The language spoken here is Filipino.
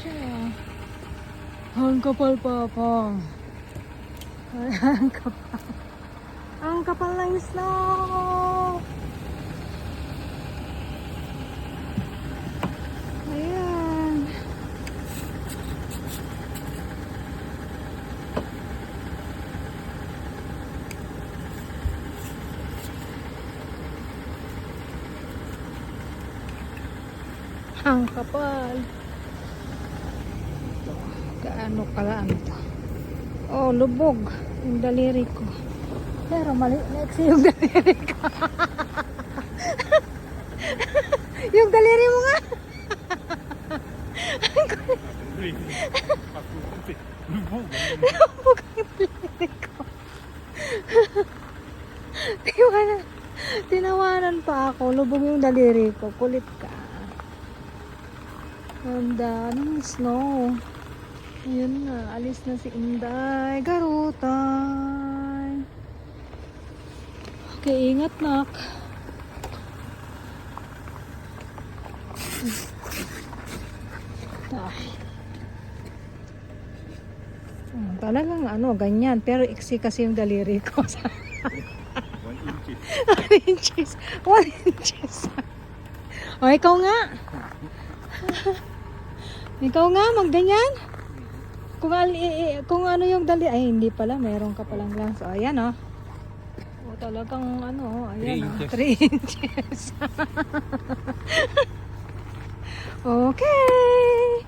siya. Ang kapal pa pa. Ay, ang kapal. Ang kapal ng snow. Ayan. Ang kapal. Gaano kalaan ito? Oh, lubog yung daliri ko. Pero mali next yung daliri ko. Yung daliri mo nga. Lubog ang daliri ko. Tinawanan pa ako. Lubog yung daliri ko. Kulit ka. Ang daming snow. Ayun na, alis na si Inday. Garutay. Okay, ingat nak. Ay. Talagang ano, ganyan. Pero iksi kasi yung daliri ko. 1 inches. 1 inches. 1 inches. O, ikaw nga. Ikaw nga, magganyan. Kung ano yung dali, ay hindi pala, meron ka palang lang. So, ayan o. O, talagang ano, ayan o. 3 inches. Okay.